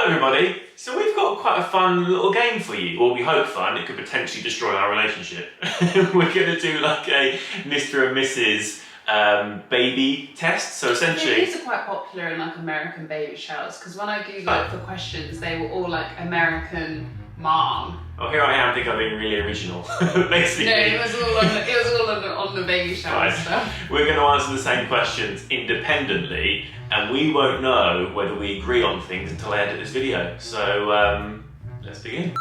Hello everybody! So we've got quite a fun little game for you, or we hope fun. It could potentially destroy our relationship. We're going to do like a Mr. and Mrs. Baby test. So essentially... Yeah, these are quite popular in like American baby showers, because when I googled for questions, they were all like American mom. Oh, here I am, think I'm being really original, basically. No, it was all on the baby shower stuff. We're going to answer the same questions independently, and we won't know whether we agree on things until I edit this video. So, let's begin.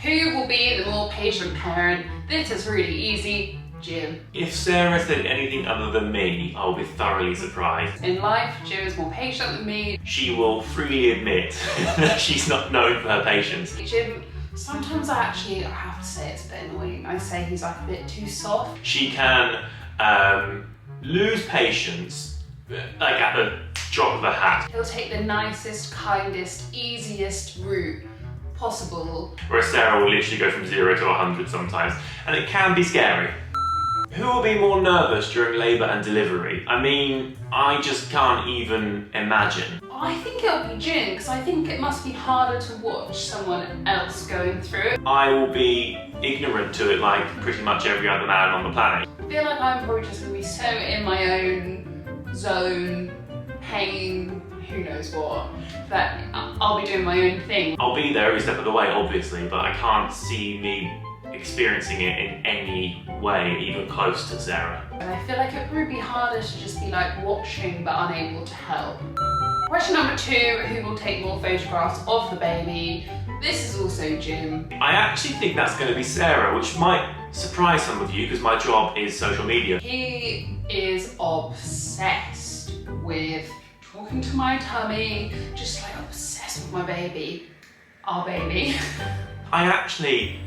Who will be the more patient parent? This is really easy. Jim. If Sarah said anything other than me, I will be thoroughly surprised. In life, Jim is more patient than me. She will freely admit that she's not known for her patience. Jim, sometimes I have to say it's a bit annoying. I say he's like a bit too soft. She can lose patience, like at the drop of a hat. He'll take the nicest, kindest, easiest route possible. Whereas Sarah will literally go from 0 to 100 sometimes, and it can be scary. Who will be more nervous during labour and delivery? I mean, I just can't even imagine. I think it'll be Jim, because I think it must be harder to watch someone else going through it. I will be ignorant to it like pretty much every other man on the planet. I feel like I'm probably just going to be so in my own zone, pain, who knows what, that I'll be doing my own thing. I'll be there every step of the way, obviously, but I can't see me experiencing it in any way, even close to Sarah. And I feel like it would probably be harder to just be like watching but unable to help. Question number 2, who will take more photographs of the baby? This is also Jim. I actually think that's going to be Sarah, which might surprise some of you because my job is social media. He is obsessed with talking to my tummy, just like obsessed with my baby, our baby. I actually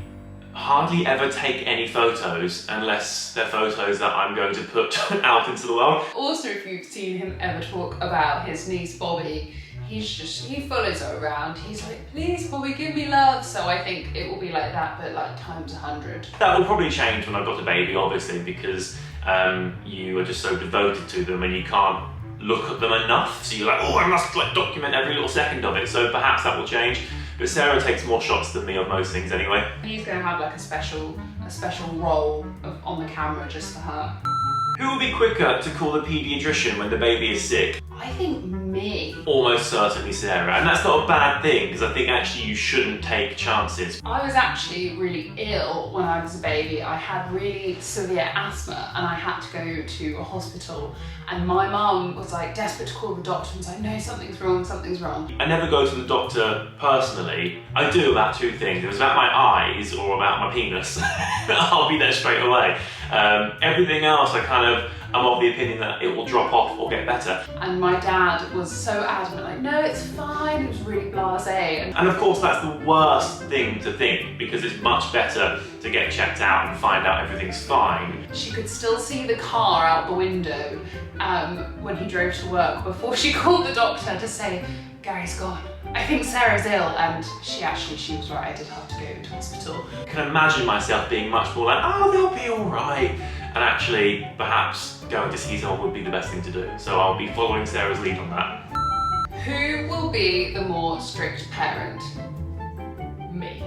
hardly ever take any photos unless they're photos that I'm going to put out into the world. Also, if you've seen him ever talk about his niece Bobby, he follows her around. He's like, please Bobby, give me love. So I think it will be like that, but like times 100. That will probably change when I've got a baby, obviously, because you are just so devoted to them and you can't look at them enough. So you're like, oh, I must like document every little second of it. So perhaps that will change. But Sarah takes more shots than me of most things anyway. He's going to have like a special role on the camera just for her. Who will be quicker to call the paediatrician when the baby is sick? I think me. Almost certainly Sarah, and that's not a bad thing because I think actually you shouldn't take chances. I was actually really ill when I was a baby. I had really severe asthma and I had to go to a hospital, and my mum was like desperate to call the doctor and was like, no, something's wrong, something's wrong. I never go to the doctor personally. I do about 2 things. If it was about my eyes or about my penis, I'll be there straight away. Everything else I'm of the opinion that it will drop off or get better. And my dad was so adamant, like, no, it's fine. He was really blasé. And of course that's the worst thing to think because it's much better to get checked out and find out everything's fine. She could still see the car out the window when he drove to work before she called the doctor to say, Gary's gone. I think Sarah's ill, and she was right, I did have to go to hospital. I can imagine myself being much more like, oh, they'll be all right. And actually, perhaps going to see someone would be the best thing to do. So I'll be following Sarah's lead on that. Who will be the more strict parent? Me.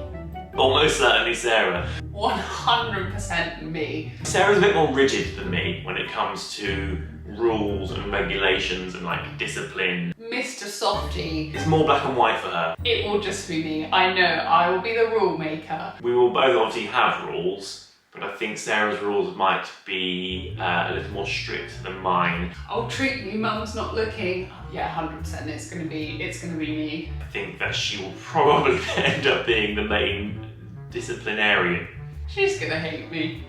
Almost certainly Sarah. 100% me. Sarah's a bit more rigid than me when it comes to rules and regulations and like discipline. Mr. Softy. It's more black and white for her. It will just be me. I know, I will be the rule maker. We will both obviously have rules, but I think Sarah's rules might be a little more strict than mine. I'll treat you, mum's not looking. Yeah, 100% it's gonna be me. I think that she will probably end up being the main disciplinarian. She's gonna hate me.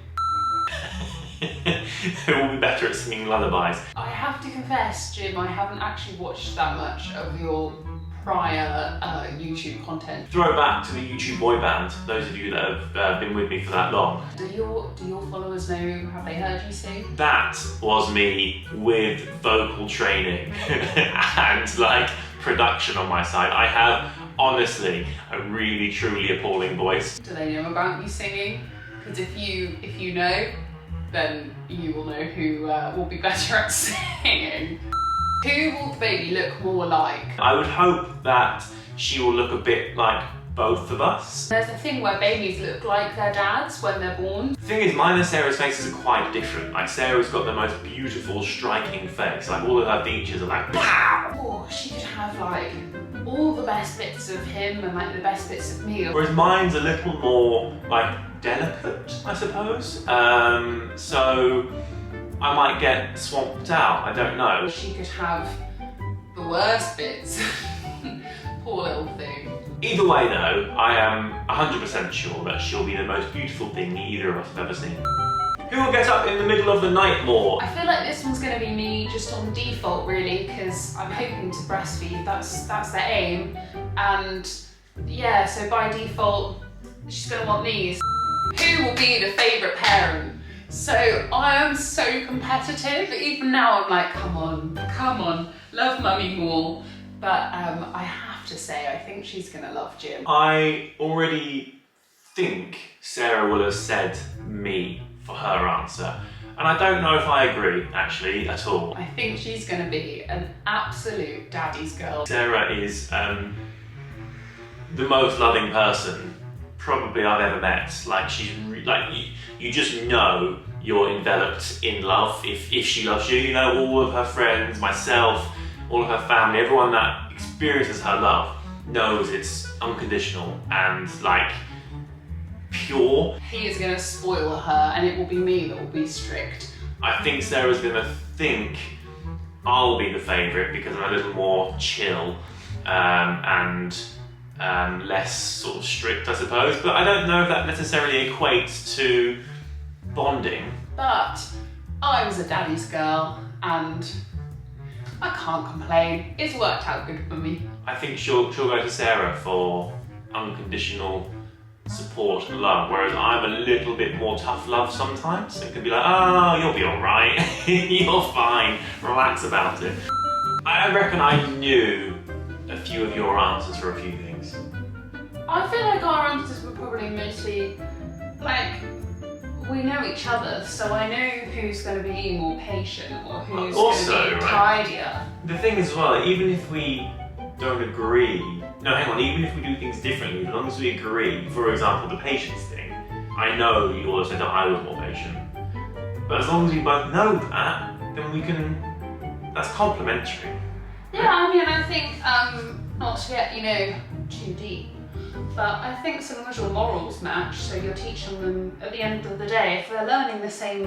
Who will be better at singing lullabies? I have to confess, Jim, I haven't actually watched that much of your prior YouTube content. Throw back to the YouTube boy band, those of you that have been with me for that long. Do your followers know, have they heard you sing? That was me with vocal training and like production on my side. I have honestly a really truly appalling voice. Do they know about you singing? Because if you know, then you will know who will be better at singing. Who will the baby look more like? I would hope that she will look a bit like both of us. There's a thing where babies look like their dads when they're born. The thing is, mine and Sarah's faces are quite different. Like, Sarah's got the most beautiful, striking face. Like, all of her features are like, wow! Oh, she could have like all the best bits of him and like the best bits of me. Whereas mine's a little more, like, delicate, I suppose. So I might get swamped out, I don't know. She could have the worst bits. Poor little thing. Either way though, I am 100% sure that she'll be the most beautiful thing either of us have ever seen. Who will get up in the middle of the night more? I feel like this one's going to be me just on default really, because I'm hoping to breastfeed, that's their aim. And yeah, so by default, she's going to want these. Who will be the favourite parent? So I am so competitive, even now I'm like, come on, love mummy more. But I have to say, I think she's gonna love Jim. I already think Sarah will have said me for her answer. And I don't know if I agree, actually, at all. I think she's gonna be an absolute daddy's girl. Sarah is the most loving person probably I've ever met. Like, she's like, you just know you're enveloped in love if she loves you. You know, all of her friends, myself, all of her family, everyone that experiences her love knows it's unconditional and like pure. He is going to spoil her and it will be me that will be strict. I think Sarah's going to think I'll be the favourite because I'm a little more chill and less sort of strict, I suppose. But I don't know if that necessarily equates to bonding. But I was a daddy's girl and I can't complain. It's worked out good for me. I think she'll go to Sarah for unconditional support and love, whereas I'm a little bit more tough love sometimes. It can be like, oh, you'll be alright, you're fine, relax about it. I reckon I knew a few of your answers for a few things. I feel like our answers were probably mostly like, we know each other, so I know who's going to be more patient or who's going to be tidier. The thing is as well, even if we don't agree, no, hang on, even if we do things differently, as long as we agree, for example, the patience thing, I know you all said that I was more patient, but as long as we both know that, then we can, that's complimentary. Yeah, I mean, I think, not to get, too deep, but I think so long as your morals match, so you're teaching them at the end of the day, if they're learning the same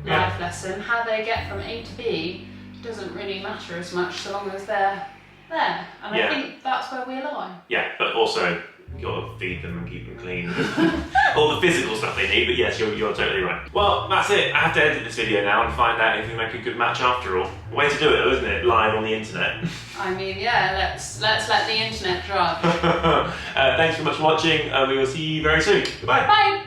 life lesson, how they get from A to B doesn't really matter as much so long as they're there. And I think that's where we align. Yeah, but also you gotta feed them and keep them clean. All the physical stuff they need, but yes, you're totally right. Well, that's it. I have to edit this video now and find out if we make a good match after all. Way to do it though, isn't it? Live on the internet. I mean, yeah, let's let the internet drive. Thanks so much for watching, and we will see you very soon. Goodbye. Bye.